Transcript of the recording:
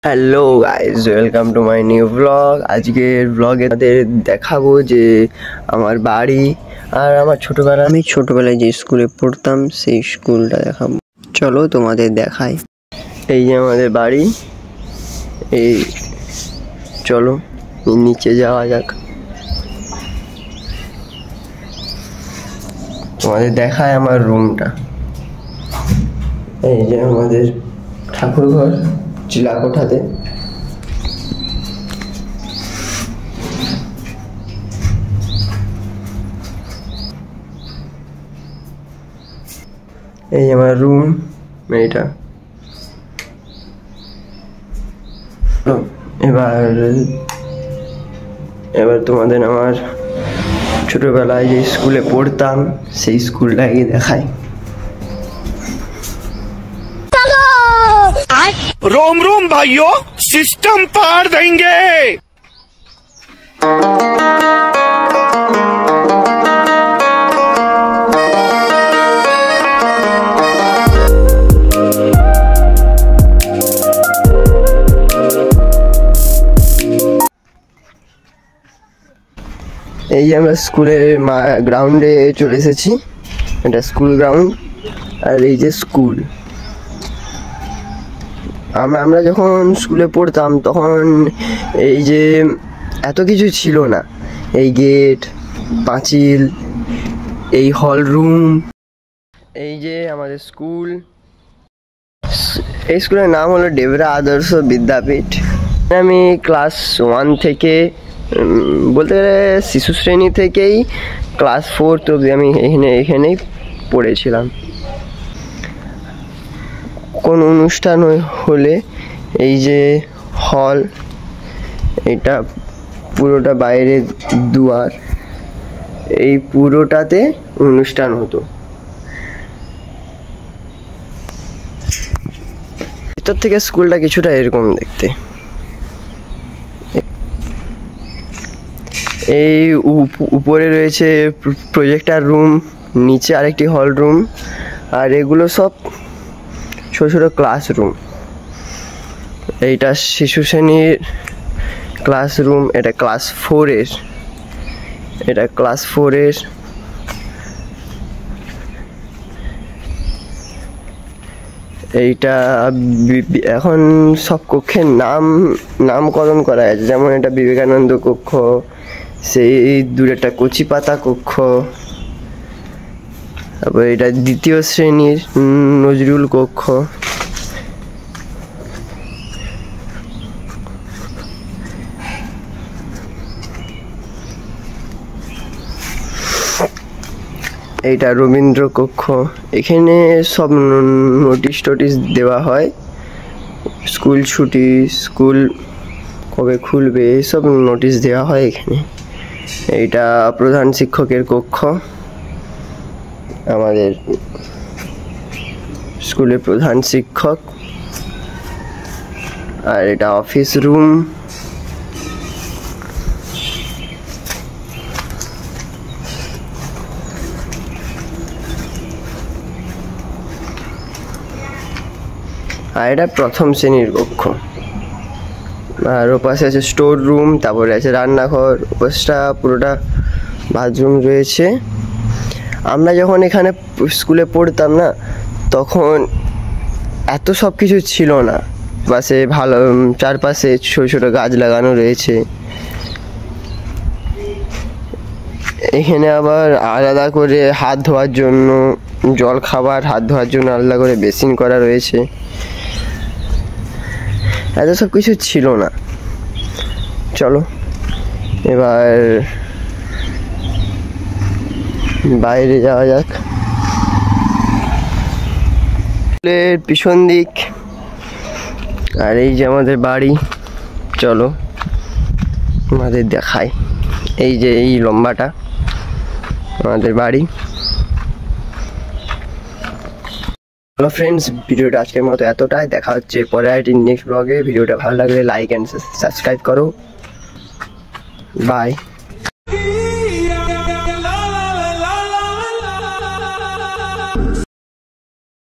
Hello guys, welcome to my new blog. আজকের ব্লগে তাদের দেখাবো যে আমার বাড়ি আর আমার আমি ছোটবেলায় যে স্কুলে পড়তাম সেই স্কুলটা দেখাবো। চলো তোমাদের দেখাই। এই যে আমাদের বাড়ি, এই চলো নিচে যাওয়া যাক, তোমাদের দেখায় আমার রুমটা। এই যে আমাদের ঠাকুর ঘর চিলা কোঠাতে। এই আমার রুম, এইটা। এবার তোমাদের আমার ছোটবেলায় যে স্কুলে পড়তাম সেই স্কুলটাকে দেখাই। रोम रोम भाइयों, सिस्टम पार देंगे। এই যে আমরা স্কুলের গ্রাউন্ডে চলে এসেছি। এটা স্কুল গ্রাউন্ড, আর এই যে স্কুল। আমরা যখন স্কুলে পড়তাম তখন এই যে এত কিছু ছিল না, এই গেট, পাঁচিল, এই হল রুম। এই যে আমাদের স্কুল, এই স্কুলের নাম হলো ডেবরা আদর্শ বিদ্যাপীঠ। আমি ক্লাস 1 থেকে বলতে গেলে শিশু শ্রেণী থেকেই ক্লাস 4 অবধি আমি এখানেই পড়েছিলাম। কোন অনুষ্ঠান হলে এই যে হল, এটা পুরোটা বাইরে দুয়ার, এই পুরোটাতে অনুষ্ঠান হতো। ভিতর থেকে স্কুলটা কিছুটা এরকম দেখতে। এই উপরে রয়েছে প্রজেক্টর রুম, নিচে আরেকটি হল রুম, আর এগুলো সব ছোট ছোট ক্লাসরুম। এইটা শিশু শ্রেণীর ক্লাসরুম, এটা ক্লাস 4-এর, এটা ক্লাস 4-এর। এইটা এখন সব কক্ষের নামকরণ করা আছে, যেমন এটা বিবেকানন্দ কক্ষ, সেই দূরেটা কচিপাতা কক্ষ, তারপর এটা 2য় শ্রেণীর নজরুল কক্ষ। এইটা রবীন্দ্র কক্ষ। এখানে সব নোটিশ দেওয়া হয়, স্কুল ছুটি, স্কুল কবে খুলবে, সব নোটিশ দেওয়া হয় এখানে। এইটা প্রধান শিক্ষকের কক্ষ, আমাদের স্কুলের প্রধান শিক্ষক। আর এটা অফিস রুম। আর এটা প্রথম শ্রেণীর কক্ষ। আর ওপাশে আছে স্টোর রুম, তারপরে আছে রান্নাঘর, ওপাশটা পুরোটা বাথরুম রয়েছে। আমরা যখন এখানে স্কুলে পড়তাম না, তখন এত সব কিছু ছিল না। পাশে ভালো চারপাশে ছোট ছোট গাছ লাগানো রয়েছে। এখানে আবার আলাদা করে হাত ধোয়ার জন্য, জল খাবার, হাত ধোয়ার জন্য আলাদা করে বেসিন করা রয়েছে। এত সব কিছু ছিল না। চলো এবার বাইরে যাওয়া যাক। স্কুলের পিছন দিক, আর এই যে আমাদের বাড়ি। চলো আমাদের দেখাই। এই যে এই লম্বাটা আমাদের বাড়ি। হ্যালো ফ্রেন্ডস, ভিডিওটা আজকের মতো এতটাই। দেখা হচ্ছে পরে একটি নেক্সট ব্লগে। ভিডিওটা ভালো লাগলে লাইক অ্যান্ড সাবস্ক্রাইব করো। বাই।